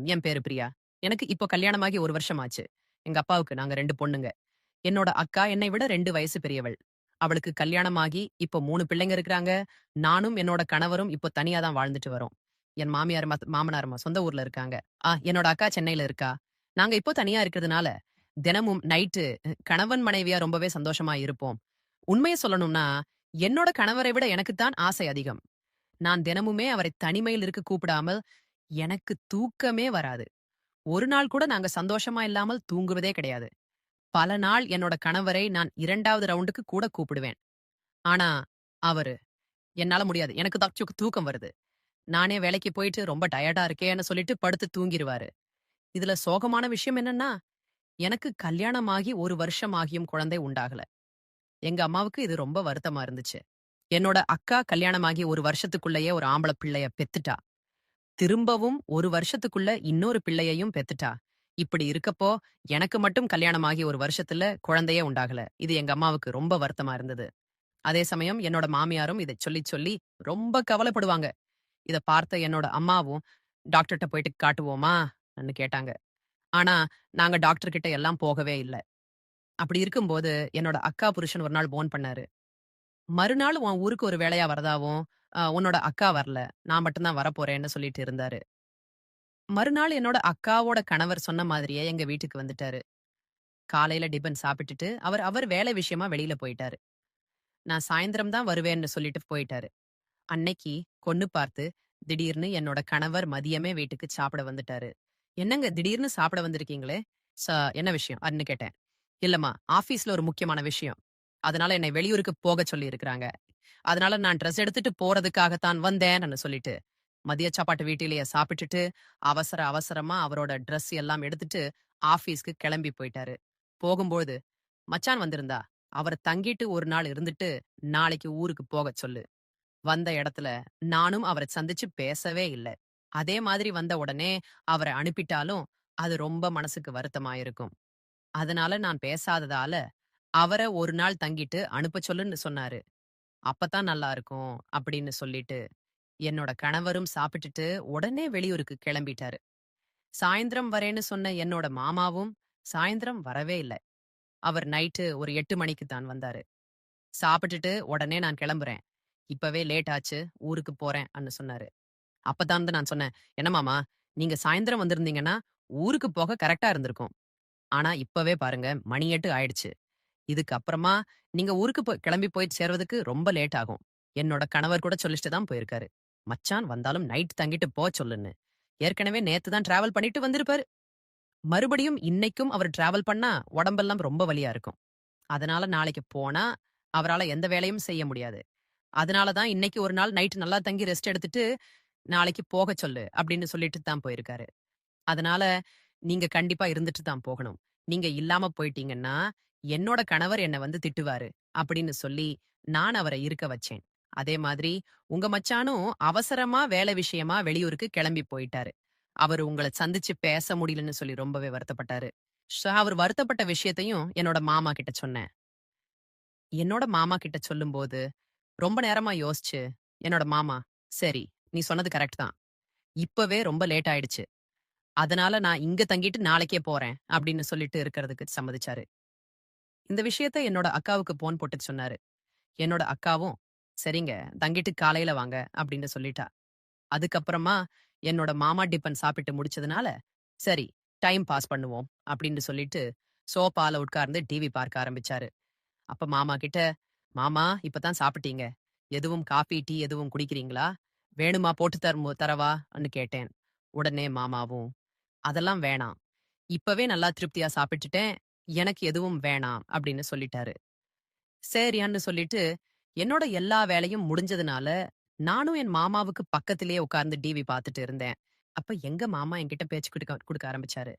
என் பேரு பிரியா. எனக்கு இப்போ கல்யாணமாகி 1 வருஷம் ஆச்சு. எங்க அப்பாவுக்கு நாங்க 2 பொண்ணுங்க. என்னோட அக்கா என்னை விட 2 வயசு பெரியவள். அவளுக்கு கல்யாணமாகி இப்போ 3 பிள்ளைங்க இருக்கிறாங்க. நானும் என்னோட கணவரும் இப்போ தனியா தான் வாழ்ந்துட்டு வரோம். என் மாமியார், மாமனார் சொந்த ஊர்ல இருக்காங்க. என்னோட அக்கா சென்னையில இருக்கா. நாங்க இப்போ தனியா இருக்கிறதுனால, தினமும் நைட்டு கணவன் மனைவியா ரொம்பவே சந்தோஷமா இருப்போம். உண்மைய சொல்லணும்னா, என்னோட கணவரை விட எனக்கு தான் ஆசை அதிகம். நான் தினமுமே அவரை தனிமையில் இருக்க கூப்பிடாமல், எனக்கு தூக்கமே வராது. ஒரு நாள் கூட நாங்க சந்தோஷமா இல்லாமல் தூங்குவதே கிடையாது. பல நாள் என்னோட கணவரை நான் 2வது ரவுண்டுக்கு கூட கூப்பிடுவேன். ஆனா, அவரு, "என்னால முடியாது. எனக்கு தான் தூக்கம் வருது. நானே வேலைக்கு போயிட்டு ரொம்ப டயர்டா இருக்கேன்னு" சொல்லிட்டு படுத்து தூங்கிருவாரு. இதுல சோகமான விஷயம் என்னன்னா, எனக்கு கல்யாணம் ஆகி 1 வருஷம் ஆகியும் குழந்தை உண்டாகல. எங்க அம்மாவுக்கு இது ரொம்ப வருத்தமா இருந்துச்சு. என்னோட அக்கா கல்யாணமாகி 1 வருஷத்துக்குள்ளயே ஒரு ஆம்பள பிள்ளைய பெத்துட்டா. திரும்பவும் 1 வருஷத்துக்குள்ள இன்னொரு பிள்ளையையும் பெத்துட்டா. இப்படி இருக்கப்போ, எனக்கு மட்டும் கல்யாணமாகி 1 வருஷத்துல குழந்தையே உண்டாகல. இது எங்க அம்மாவுக்கு ரொம்ப வருத்தமா இருந்தது. அதே சமயம் என்னோட மாமியாரும் இத சொல்லி சொல்லி ரொம்ப கவலைப்படுவாங்க. இத பார்த்த என்னோட அம்மாவும், "டாக்டர்ட்ட போயிட்டு காட்டுவோமா?" ன்னு கேட்டாங்க. ஆனா, நாங்க டாக்டர் கிட்ட எல்லாம் போகவே இல்ல. அப்படி இருக்கும்போது, என்னோட அக்கா புருஷன் ஒரு நாள் போன் பண்ணாரு. "மறுநாள் உன் ஊருக்கு ஒரு வேலையா வரதாவும், உன்னோட அக்கா வரல. நான் மட்டும் தான் வரப்போறேன்னு" சொல்லிட்டு இருந்தாரு. மறுநாள் என்னோட அக்காவோட கணவர் சொன்ன மாதிரியே எங்க வீட்டுக்கு வந்துட்டாரு. காலையில டிபன் சாப்பிட்டுட்டு, அவர் அவர் வேலை விஷயமா வெளியில போயிட்டாரு. நான் சாயந்திரம் தான் வருவேன்னு சொல்லிட்டு போயிட்டாரு. அன்னைக்கு பொண்ணு பார்த்து, திடீர்னு என்னோட கணவர் மதியமே வீட்டுக்கு சாப்பிட வந்துட்டாரு. "என்னங்க திடீர்னு சாப்பிட வந்திருக்கீங்களே? ச என்ன விஷயம்?" அன்னு கேட்டேன். "இல்லம்மா, ஆபீஸ்ல ஒரு முக்கியமான விஷயம். அதனால என்னை வெளியூருக்கு போகச் சொல்லியிருக்கிறாங்க. அதனால நான் டிரெஸ் எடுத்துட்டு போறதுக்காகத்தான் வந்தேன்னு" சொல்லிட்டு, மதிய சாப்பாட்டு வீட்டிலேயே சாப்பிட்டுட்டு, அவசர அவசரமா அவரோட டிரெஸ் எல்லாம் எடுத்துட்டு ஆபீஸ்க்கு கிளம்பி போயிட்டாரு. போகும்போது, "மச்சான் வந்திருந்தா, அவர தங்கிட்டு ஒரு நாள் இருந்துட்டு, நாளைக்கு ஊருக்கு போகச் சொல்லு." வந்த இடத்துல நானும் அவர சந்திச்சு பேசவே இல்ல. அதே மாதிரி வந்த உடனே அவர அனுப்பிட்டாலும், அது ரொம்ப மனசுக்கு வருத்தமா இருக்கும். அதனால நான் பேசாததால, அவர ஒரு நாள் தங்கிட்டு அனுப்பச் சொல்லுன்னு சொன்னாரு. "அப்பத்தான் நல்லா இருக்கும்." அப்படின்னு சொல்லிட்டு, என்னோட கணவரும் சாப்பிட்டுட்டு உடனே வெளியூருக்கு கிளம்பிட்டாரு. சாயந்திரம் வரேன்னு சொன்ன என்னோட மாமாவும் சாயந்திரம் வரவே இல்ல. அவர் நைட்டு ஒரு 8 மணிக்கு தான் வந்தாரு. சாப்பிட்டுட்டு உடனே நான் கிளம்புறேன். இப்பவே லேட் ஆச்சு. ஊருக்கு போறேன் சொன்னாரு. அப்பதான் வந்து நான் சொன்னேன், "என்ன மாமா, நீங்க சாயந்திரம் வந்திருந்தீங்கன்னா, ஊருக்கு போக கரெக்ட்டா இருந்திருக்கும். ஆனா இப்பவே பாருங்க மணி 8 ஆயிடுச்சு. இதுக்கு அப்புறமா நீங்க ஊருக்கு கிளம்பி போய் சேர்வதற்கு ரொம்ப லேட் ஆகும்." என்னோட கணவர் கூட சொல்லிட்டு தான் போயிருக்காரு. "மச்சான் வந்தாலும் நைட் தங்கிட்டு சொல்லுன்னு." ஏற்கனவே நேத்து தான் டிராவல் பண்ணிட்டு வந்திருப்பாரு. மறுபடியும் இன்னைக்கும் அவர் டிராவல் பண்ணா உடம்பெல்லாம் ரொம்ப வலியா இருக்கும். அதனால நாளைக்கு போனா அவரால எந்த வேலையும் செய்ய முடியாது. அதனால தான் இன்னைக்கு ஒரு நாள் நைட் நல்லா தங்கி ரெஸ்ட் எடுத்துட்டு, நாளைக்கு போகச் சொல்லு அப்படின்னு சொல்லிட்டு தான் போயிருக்காரு. அதனால நீங்க கண்டிப்பா இருந்துட்டு தான் போகணும். நீங்க இல்லாம போயிட்டீங்கன்னா, என்னோட கணவர் என்ன வந்து திட்டுவாரு அப்படின்னு சொல்லி நான் அவர இருக்க வச்சேன். அதே மாதிரி உங்க மச்சானும் அவசரமா வேலை விஷயமா வெளியூருக்கு கிளம்பி போயிட்டாரு. அவரு உங்கள சந்திச்சு பேச முடியலன்னு சொல்லி ரொம்பவே வருத்தப்பட்டாரு. அவர் வருத்தப்பட்ட விஷயத்தையும் என்னோட மாமா கிட்ட சொன்னேன். என்னோட மாமா கிட்ட சொல்லும்போது, ரொம்ப நேரமா யோசிச்சு, என்னோட மாமா, "சரி, நீ சொன்னது கரெக்ட் தான். இப்பவே ரொம்ப லேட் ஆயிடுச்சு. அதனால நான் இங்க தங்கிட்டு நாளைக்கே போறேன்." அப்படின்னு சொல்லிட்டு இருக்கிறதுக்கு சம்மதிச்சாரு. இந்த விஷயத்த என்னோட அக்காவுக்கு போன் போட்டு சொன்னாரு. என்னோட அக்காவும், "சரிங்க, தங்கிட்டு காலையில வாங்க." அப்படின்னு சொல்லிட்டா. அதுக்கப்புறமா என்னோட மாமா டிபன் சாப்பிட்டு முடிச்சதுனால, "சரி, டைம் பாஸ் பண்ணுவோம்." அப்படின்னு சொல்லிட்டு சோபால உட்கார்ந்து டிவி பார்க்க ஆரம்பிச்சாரு. அப்ப மாமா கிட்ட, "மாமா இப்பதான் சாப்பிட்டீங்க. எதுவும் காஃபி, டீ எதுவும் குடிக்கிறீங்களா? வேணுமா போட்டு தரவா?"ன்னு கேட்டேன். உடனே மாமாவும், "அதெல்லாம் வேணாம். இப்பவே நல்லா திருப்தியா சாப்பிட்டுட்டேன். எனக்கு எதுவும் வேணாம்." அப்படின்னு சொல்லிட்டாரு. சரியான்னு சொல்லிட்டு, என்னோட எல்லா வேலையும் முடிஞ்சதுனால, நானும் என் மாமாவுக்கு பக்கத்திலேயே உட்கார்ந்து டிவி பார்த்துட்டு இருந்தேன். அப்ப எங்க மாமா என்கிட்ட பேச்சு குடுக்க குடுக்க ஆரம்பிச்சாரு.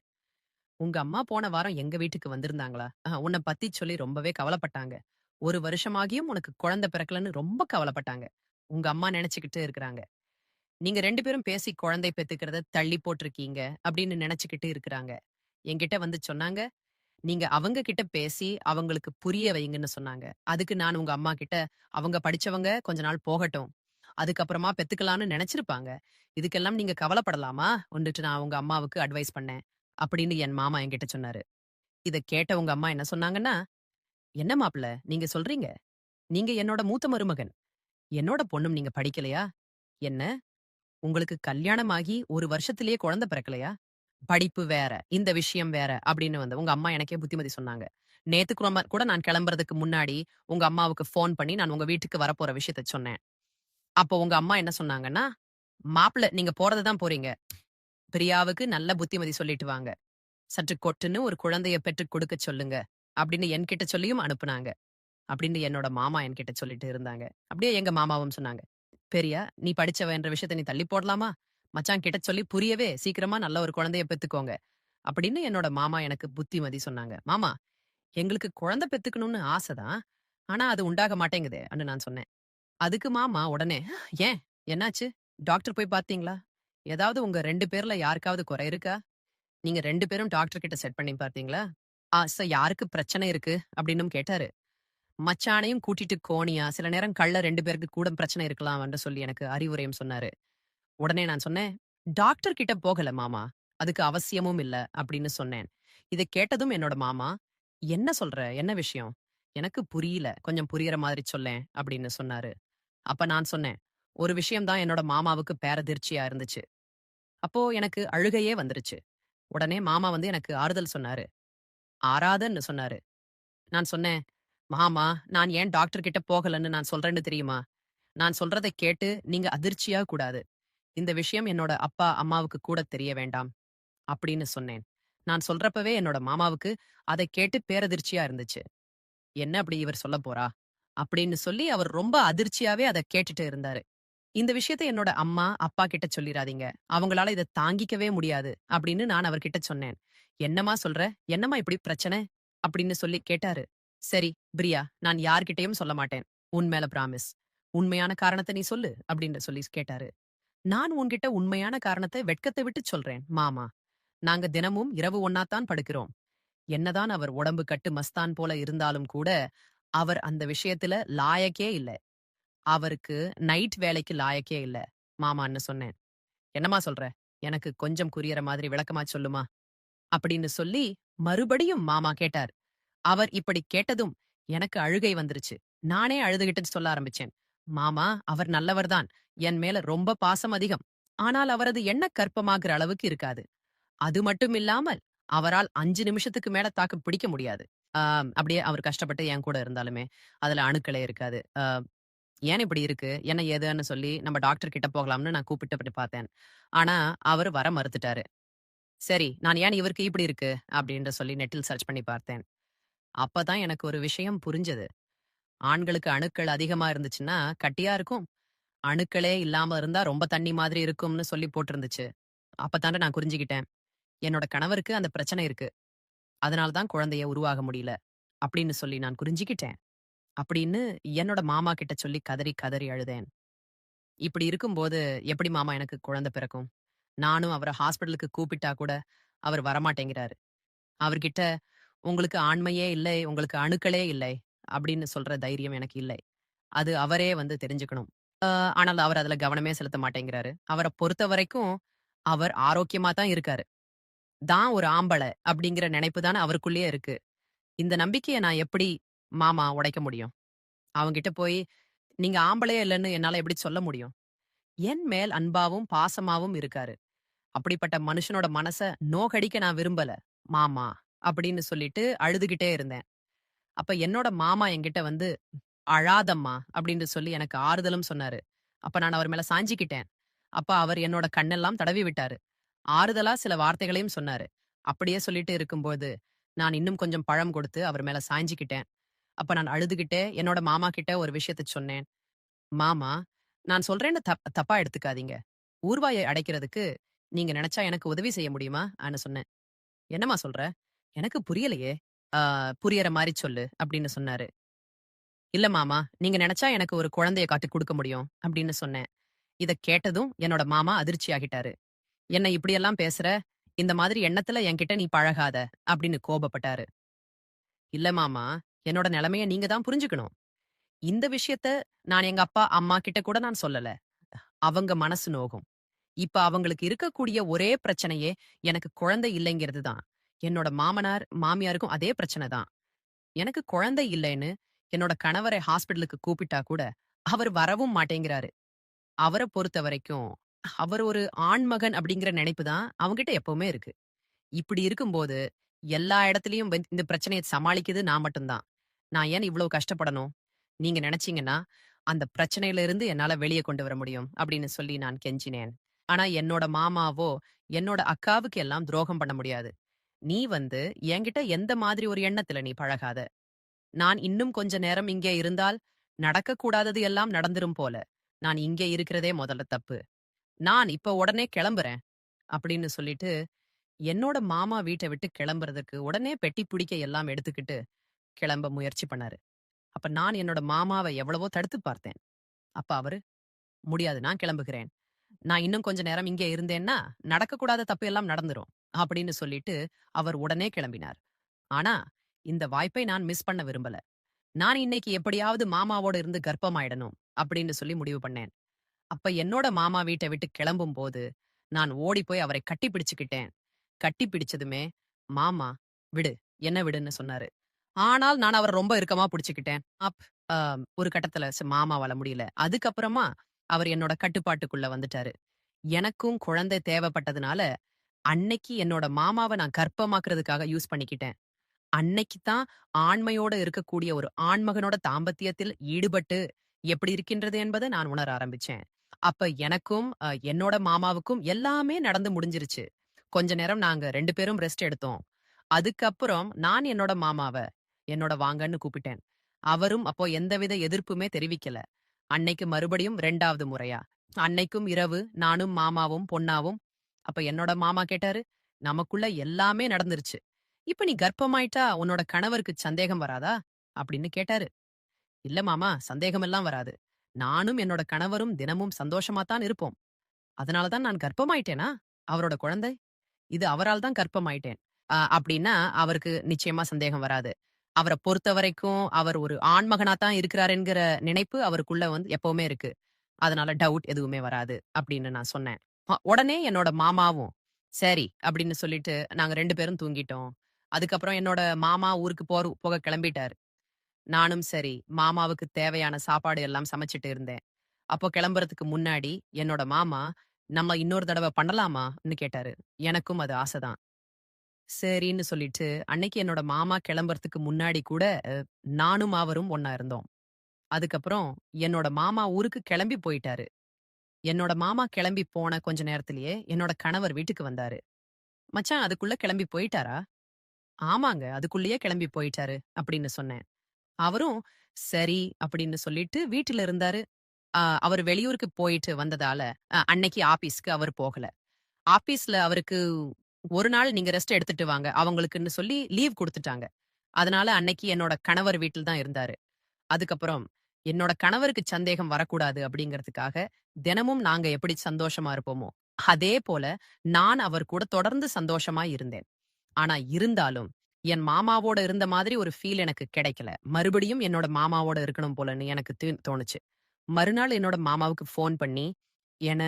"உங்க அம்மா போன வாரம் எங்க வீட்டுக்கு வந்திருந்தாங்களா? உன்ன பத்தி சொல்லி ரொம்பவே கவலைப்பட்டாங்க. 1 வருஷமாகியும் உனக்கு குழந்தை பிறக்கலன்னு ரொம்ப கவலைப்பட்டாங்க. உங்க அம்மா நெனச்சுக்கிட்டு இருக்கிறாங்க. நீங்க 2 பேரும் பேசி குழந்தை பெத்துக்கிறத தள்ளி போட்டிருக்கீங்க அப்படின்னு நெனச்சுக்கிட்டு இருக்கிறாங்க. என்கிட்ட வந்து சொன்னாங்க, நீங்க அவங்க கிட்ட பேசி அவங்களுக்கு புரிய வைங்கன்னு சொன்னாங்க. அதுக்கு நான் உங்க அம்மா கிட்ட, அவங்க படிச்சவங்க கொஞ்ச நாள் போகட்டும். அதுக்கப்புறமா பெத்துக்கலான்னு நெனச்சிருப்பாங்க. இதுக்கெல்லாம் நீங்க கவலைப்படலாமா? வந்துட்டு நான் உங்க அம்மாவுக்கு அட்வைஸ் பண்ணேன். அப்படின்னு என் மாமா என்கிட்ட சொன்னாரு. இத கேட்ட உங்க அம்மா என்ன சொன்னாங்கன்னா, "என்ன மாப்பிள நீங்க சொல்றீங்க? நீங்க என்னோட மூத்த மருமகன். என்னோட பொண்ணும் நீங்க படிக்கலையா? என்ன உங்களுக்கு கல்யாணம் ஆகி 1 வருஷத்திலேயே குழந்தை பிறக்கலையா? படிப்பு வேற, இந்த விஷயம் வேற" அப்படின்னு வந்து உங்க அம்மா எனக்கே புத்திமதி சொன்னாங்க. நேத்துக்கிழம கூட நான் கிளம்புறதுக்கு முன்னாடி உங்க அம்மாவுக்கு ஃபோன் பண்ணி நான் உங்க வீட்டுக்கு வரப்போற விஷயத்த சொன்னேன். அப்போ உங்க அம்மா என்ன சொன்னாங்கன்னா, "மாப்பிள நீங்க போறது தான் போறீங்க. பிரியாவுக்கு நல்ல புத்திமதி சொல்லிட்டு வாங்க. சற்று கொட்டுன்னு ஒரு குழந்தைய பெற்றுக் கொடுக்கச் சொல்லுங்க." அப்படின்னு என்கிட்ட சொல்லியும் அனுப்புனாங்க. அப்படின்னு என்னோட மாமா என்கிட்ட சொல்லிட்டு இருந்தாங்க. அப்படியே எங்க மாமாவும் சொன்னாங்க. "பெரியா, நீ படிச்சவன்ற விஷயத்த நீ தள்ளி போடலாமா? மச்சான் கிட்ட சொல்லி புரியவே சீக்கிரமா நல்ல ஒரு குழந்தைய பெத்துக்கோங்க." அப்படின்னு என்னோட மாமா எனக்கு புத்திமதி சொன்னாங்க. "மாமா, எங்களுக்கு குழந்தை பெத்துக்கணும்னு ஆசை தான். ஆனா அது உண்டாக மாட்டேங்குதே" அப்படின்னு நான் சொன்னேன். அதுக்கு மாமா உடனே, "ஏன்? என்னாச்சு? டாக்டர் போய் பார்த்தீங்களா? ஏதாவது உங்க 2 பேர்ல யாருக்காவது குறை இருக்கா? நீங்க 2 பேரும் டாக்டர் கிட்ட செட் பண்ணி பார்த்தீங்களா? யாருக்கு பிரச்சனை இருக்கு?" அப்படின்னும் கேட்டாரு. மச்சானையும் கூட்டிட்டு கோணியா, சில நேரம் கள்ல 2 பேருக்கு கூட பிரச்சனை இருக்கலாம்ன்னு சொல்லி எனக்கு அறிவுரையும் சொன்னாரு. உடனே நான் சொன்னேன், "டாக்டர் கிட்ட போகல மாமா. அதுக்கு அவசியமும் இல்ல" அப்படின்னு சொன்னேன். இத கேட்டதும் என்னோட மாமா, "என்ன சொல்ற? என்ன விஷயம்? எனக்கு புரியல. கொஞ்சம் புரியற மாதிரி சொல்லேன்" அப்படின்னு சொன்னாரு. அப்ப நான் சொன்னேன், "ஒரு விஷயம் தான் என்னோட மாமாவுக்கு பேரதிர்ச்சியா இருந்துச்சு." அப்போ எனக்கு அழுகையே வந்துருச்சு. உடனே மாமா வந்து எனக்கு ஆறுதல் சொன்னாரு. ஆறாதன்னு சொன்னாரு. நான் சொன்னேன், "மாமா, நான் ஏன் டாக்டர் கிட்ட போகலன்னு நான் சொல்றேன்னு தெரியுமா? நான் சொல்றத கேட்டு நீங்க அதிர்ச்சியாக கூடாது. இந்த விஷயம் என்னோட அப்பா, அம்மாவுக்கு கூட தெரிய வேண்டாம்." அப்படின்னு சொன்னேன். நான் சொல்றப்பவே என்னோட மாமாவுக்கு அத கேட்டு பேரதிர்ச்சியா இருந்துச்சு. "என்ன அப்படி இவர் சொல்லப் போறா?" அப்படின்னு சொல்லி அவர் ரொம்ப அதிர்ச்சியாவே அத கேட்டுட்டு இருந்தாரு. "இந்த விஷயத்த என்னோட அம்மா, அப்பா கிட்ட சொல்லிறாதீங்க. அவங்களால இத தாங்கிக்கவே முடியாது." அப்படின்னு நான் அவர்கிட்ட சொன்னேன். "என்னம்மா சொல்ற? என்னம்மா இப்படி பிரச்சனை?" அப்படின்னு சொல்லி கேட்டாரு. "சரி, பிரியா, நான் யார்கிட்டயும் சொல்ல மாட்டேன். உன் மேல பிராமிஸ். உண்மையான காரணத்த நீ சொல்லு." அப்படின்னு சொல்லி கேட்டாரு. "நான் உன்கிட்ட உண்மையான காரணத்த வெட்கத்த விட்டு சொல்றேன், மாமா. நாங்க தினமும் இரவு ஒண்ணாத்தான் படுக்கிறோம். என்னதான் அவர் உடம்பு கட்டு மஸ்தான் போல இருந்தாலும் கூட, அவர் அந்த விஷயத்துல லாயக்கே இல்ல. அவருக்கு நைட் வேலைக்கு லாயக்கே இல்ல, மாமான்னு சொன்னேன். "என்னம்மா சொல்ற? எனக்கு கொஞ்சம் புரியற மாதிரி விளக்கமா சொல்லுமா?" அப்படின்னு சொல்லி மறுபடியும் மாமா கேட்டார். அவர் இப்படி கேட்டதும் எனக்கு அழுகை வந்துருச்சு. நானே அழுதுகிட்டு சொல்ல ஆரம்பிச்சேன். "மாமா, அவர் நல்லவர்தான். என் மேல ரொம்ப பாசம் அதிகம். ஆனால் அவரது எண்ணக் கற்பமாகுற அளவுக்கு இருக்காது. அது மட்டும் இல்லாமல், அவரால் 5 நிமிஷத்துக்கு மேல தாக்கு பிடிக்க முடியாது. அப்படியே அவர் கஷ்டப்பட்டு என் கூட இருந்தாலுமே, அதுல அணுக்களே இருக்காது. ஏன் இப்படி இருக்கு? என்ன ஏதுன்னு சொல்லி நம்ம டாக்டர் கிட்ட போகலாம்னு நான் கூப்பிட்டு பார்த்தேன். ஆனா, அவரு வர மறுத்துட்டாரு. சரி, நான் ஏன் இவருக்கு இப்படி இருக்கு? அப்படின்னு சொல்லி நெட்டில் சர்ச் பண்ணி பார்த்தேன். அப்பதான் எனக்கு ஒரு விஷயம் புரிஞ்சது. ஆண்களுக்கு அணுக்கள் அதிகமா இருந்துச்சுன்னா, கட்டியா இருக்கும். அணுக்களே இல்லாம இருந்தா ரொம்ப தண்ணி மாதிரி இருக்கும்னு சொல்லி போட்டிருந்துச்சு. அப்பதான்டா நான் புரிஞ்சுகிட்டேன். என்னோட கணவருக்கு அந்த பிரச்சனை இருக்கு. அதனால தான் குழந்தைய உருவாக முடியல. அப்படின்னு சொல்லி நான் புரிஞ்சுகிட்டேன். அப்படின்னு என்னோட மாமா கிட்ட சொல்லி கதறி கதறி அழுதேன். இப்படி இருக்கும்போது எப்படி மாமா எனக்கு குழந்தை பிறக்கும்? நானும் அவர ஹாஸ்பிடலுக்கு கூப்பிட்டா கூட அவர் வரமாட்டேங்கிறாரு. அவர்கிட்ட உங்களுக்கு ஆண்மையே இல்லை, உங்களுக்கு அணுக்களே இல்லை அப்படின்னு சொல்ற தைரியம் எனக்கு இல்லை. அது அவரே வந்து தெரிஞ்சுக்கணும். அ ஆனால் அவர் அதுல கவனமே செலுத்த மாட்டேங்கிறாரு. அவர பொறுத்தவரைக்கும் அவர் ஆரோக்கியமா தான் இருக்காரு. தான் ஒரு ஆம்பள அப்படிங்கிற நினைப்பு தானே அவருக்குள்ளேயே இருக்கு. இந்த நம்பிக்கைய நான் எப்படி மாமா உடைக்க முடியும்? அவன்கிட்ட போய், "நீங்க ஆம்பளையே இல்லன்னு என்னால எப்படி சொல்ல முடியும்?" என் மேல் அன்பாவும், பாசமாவும் இருக்காரு. அப்படிப்பட்ட மனுஷனோட மனச நோகடிக்க நான் விரும்பல, மாமா. அப்படின்னு சொல்லிட்டு அழுதுகிட்டே இருந்தேன். அப்ப என்னோட மாமா என்கிட்ட வந்து, "அழாதம்மா" அப்படின்னு சொல்லி எனக்கு ஆறுதலும் சொன்னாரு. அப்ப நான் அவர் மேல சாஞ்சுக்கிட்டேன். அப்ப அவர் என்னோட கண்ணெல்லாம் தடவி விட்டாரு. ஆறுதலா சில வார்த்தைகளையும் சொன்னாரு. அப்படியே சொல்லிட்டு இருக்கும்போது, நான் இன்னும் கொஞ்சம் பழம் கொடுத்து அவர் மேல சாய்ஞ்சுக்கிட்டேன். அப்ப நான் அழுதுகிட்டே என்னோட மாமா கிட்ட ஒரு விஷயத்த சொன்னேன். "மாமா, நான் சொல்றேன்னு தப்பா எடுத்துக்காதீங்க. ஊர்வாயை அடைக்கிறதுக்கு நீங்க நெனச்சா எனக்கு உதவி செய்ய முடியுமா?" சொன்னேன். "என்னம்மா சொல்ற? எனக்கு புரியலையே. புரியற மாரி சொல்லு" அப்படின்னு சொன்னாரு. "இல்ல மாமா, நீங்க நெனச்சா எனக்கு ஒரு குழந்தைய காட்டி குடுக்க முடியும்" அப்படின்னு சொன்னேன். இத கேட்டதும் என்னோட மாமா அதிர்ச்சி ஆகிட்டாரு. "என்ன இப்படியெல்லாம் பேசுற? இந்த மாதிரி எண்ணத்துல என்கிட்ட நீ பழகாத" அப்படின்னு கோபப்பட்டாரு. "இல்ல மாமா, என்னோட நெலைமைய நீங்க தான் புரிஞ்சுக்கணும். இந்த விஷயத்த நான் எங்க அப்பா, அம்மா கிட்ட கூட நான் சொல்லல. அவங்க மனசு நோகும். இப்ப அவங்களுக்கு இருக்கக்கூடிய ஒரே பிரச்சனையே எனக்கு குழந்தை இல்லைங்கிறது தான். என்னோட மாமனார், மாமியாருக்கும் அதே பிரச்சனை தான். எனக்கு குழந்தை இல்லைன்னு என்னோட கணவரை ஹாஸ்பிடலுக்கு கூப்பிட்டா கூட, அவர் வரவும் மாட்டேங்கிறாரு. அவர பொறுத்தவரைக்கும், அவர் ஒரு ஆண்மகன் அப்படிங்கிற நெனைப்பு தான் அவங்கிட்ட எப்பவுமே இருக்கு. இப்படி இருக்கும்போது, எல்லா இடத்துலயும் இந்த பிரச்சனைய சமாளிக்குது நான் மட்டும் தான். நான் ஏன் இவ்ளோ கஷ்டப்படணும்? நீங்க நெனச்சீங்கன்னா, அந்த பிரச்சனையில இருந்து என்னால வெளிய கொண்டு வர முடியும் அப்படின்னு சொல்லி நான் கெஞ்சினேன். ஆனா என்னோட மாமாவோ, என்னோட அக்காவுக்கு எல்லாம் துரோகம் பண்ண முடியாது. நீ என்கிட்ட எந்த மாதிரி ஒரு எண்ணத்துல நீ பழகாத. நான் இன்னும் கொஞ்ச நேரம் இங்கே இருந்தால், நடக்கக்கூடாதது எல்லாம் நடந்துரும் போல. நான் இங்கே இருக்கிறதே முதல்ல தப்பு. நான் இப்ப உடனே கிளம்புறேன் அப்படின்னு சொல்லிட்டு, என்னோட மாமா வீட்ட விட்டு கிளம்புறதுக்கு உடனே பெட்டி புடிக்க எல்லாம் எடுத்துக்கிட்டு கிளம்ப முயற்சி பண்ணாரு. அப்ப நான் என்னோட மாமாவ எவ்வளவோ தடுத்து பார்த்தேன். அப்ப அவரு, "முடியாது நான் கிளம்புகிறேன். நான் இன்னும் கொஞ்ச நேரம் இங்கே இருந்தேன்னா, நடக்கக்கூடாத தப்பு எல்லாம் நடந்துரும்." அப்படின்னு சொல்லிட்டு அவர் உடனே கிளம்பினார். ஆனா, இந்த வாய்ப்பை நான் மிஸ் பண்ண விரும்பல. நான் இன்னைக்கு எப்படியாவது மாமாவோட இருந்து கர்ப்பமாயிடணும் அப்படின்னு சொல்லி முடிவு பண்ணேன். அப்ப என்னோட மாமா வீட்ட விட்டு கிளம்பும்போது, நான் ஓடிப்போய் அவரை கட்டி பிடிச்சுக்கிட்டேன். கட்டி பிடிச்சதுமே, "மாமா விடு, என்ன விடுன்னு" சொன்னாரு. ஆனால் நான் அவர ரொம்ப இறுக்கமா புடிச்சுக்கிட்டேன். அ ஒரு கட்டத்துல மாமாவால முடியல. அதுக்கப்புறமா அவர் என்னோட கட்டுப்பாட்டுக்குள்ள வந்துட்டாரு. எனக்கும் குழந்தை தேவைப்பட்டதுனால, அன்னைக்கு என்னோட மாமாவ நான் கர்ப்பமாக்குறதுக்காக யூஸ் பண்ணிக்கிட்டேன். அன்னைக்கு தான் ஆண்மையோட இருக்கக்கூடிய ஒரு ஆண்மகனோட தாம்பத்தியத்தில் ஈடுபட்டு எப்படி இருக்கின்றது என்பதை நான் உணர ஆரம்பிச்சேன். அப்ப எனக்கும் என்னோட மாமாவுக்கும் எல்லாமே நடந்து முடிஞ்சிருச்சு. கொஞ்ச நேரம் நாங்க 2 பேரும் ரெஸ்ட் எடுத்தோம். அதுக்கப்புறம் நான் என்னோட மாமாவ என்னோட வாங்கன்னு கூப்பிட்டேன். அவரும் அப்போ எந்தவித எதிர்ப்புமே தெரிவிக்கல. அன்னைக்கு மறுபடியும் 2வது முறையா. அன்னைக்கும் இரவு நானும் மாமாவும் பொண்ணாவும் அப்ப என்னோட மாமா கேட்டாரு, "நமக்குள்ள எல்லாமே நடந்துருச்சு. இப்ப நீ கர்ப்பமாயிட்டா உன்னோட கணவருக்கு சந்தேகம் வராதா?" அப்படின்னு கேட்டாரு. "இல்ல மாமா, சந்தேகமெல்லாம் வராது. நானும் என்னோட கணவரும் தினமும் சந்தோஷமா தான் இருப்போம். அதனால தான் நான் கர்ப்பமாயிட்டேனா? அவரோட குழந்தை? இது அவரால் தான் கர்ப்பமாயிட்டேன்." அப்படின்னா அவருக்கு நிச்சயமா சந்தேகம் வராது. அவர பொறுத்தவரைக்கும் அவர் ஒரு ஆண்மகனா தான் இருக்கிறார் என்கிற நினைப்பு அவருக்குள்ள எப்பவுமே இருக்கு. அதனால டவுட் எதுவுமே வராது அப்படின்னு நான் சொன்னேன். உடனே என்னோட மாமாவும், சரி அப்படின்னு சொல்லிட்டு நாங்க 2 பேரும் தூங்கிட்டோம். அதுக்கப்புறம் என்னோட மாமா ஊருக்கு போக கிளம்பிட்டாரு. நானும் சரி, மாமாவுக்கு தேவையான சாப்பாடு எல்லாம் சமைச்சுட்டு இருந்தேன். அப்போ கிளம்புறதுக்கு முன்னாடி என்னோட மாமா, "நம்ம இன்னொரு தடவ பண்ணலாமான்னு?" கேட்டாரு. எனக்கும் அது ஆசை தான். சரின்னு சொல்லிட்டு, அன்னைக்கு என்னோட மாமா கிளம்புறதுக்கு முன்னாடி கூட, அ நானும் அவரும் ஒண்ணா இருந்தோம். அதுக்கப்புறம் என்னோட மாமா ஊருக்கு கிளம்பி போயிட்டாரு. என்னோட மாமா கிளம்பி போன கொஞ்ச நேரத்திலேயே, என்னோட கணவர் வீட்டுக்கு வந்தாரு. "மச்சான் அதுக்குள்ள கிளம்பி போயிட்டாரா?" "ஆமாங்க, அதுக்குள்ளயே கிளம்பி போயிட்டாரு" அப்படின்னு சொன்னேன். அவரும், "சரி" அப்படின்னு சொல்லிட்டு வீட்டுல இருந்தாரு. அவரு வெளியூருக்கு போயிட்டு வந்ததால, அன்னைக்கு ஆபீஸ்க்கு அவரு போகல. ஆபீஸ்ல அவருக்கு 1 நாள் நீங்க ரெஸ்ட் எடுத்துட்டு வாங்க. அவங்களுக்குன்னு சொல்லி லீவ் குடுத்துட்டாங்க. அதனால அன்னைக்கு என்னோட கணவர் வீட்ல தான் இருந்தாரு. அதுக்கப்புறம் என்னோட கணவருக்கு சந்தேகம் வரக்கூடாது அப்படிங்கிறதுக்காக, தினமும் நாங்க எப்படி சந்தோஷமா இருப்போமோ, அதே போல நான் அவர் கூட தொடர்ந்து சந்தோஷமா இருந்தேன். ஆனா இருந்தாலும், என் மாமாவோட இருந்த மாதிரி ஒரு ஃபீல் எனக்கு கிடைக்கல. மறுபடியும் என்னோட மாமாவோட இருக்கணும் போலன்னு எனக்கு தோணுச்சு. மறுநாள் என்னோட மாமாவுக்கு ஃபோன் பண்ணி, என்ன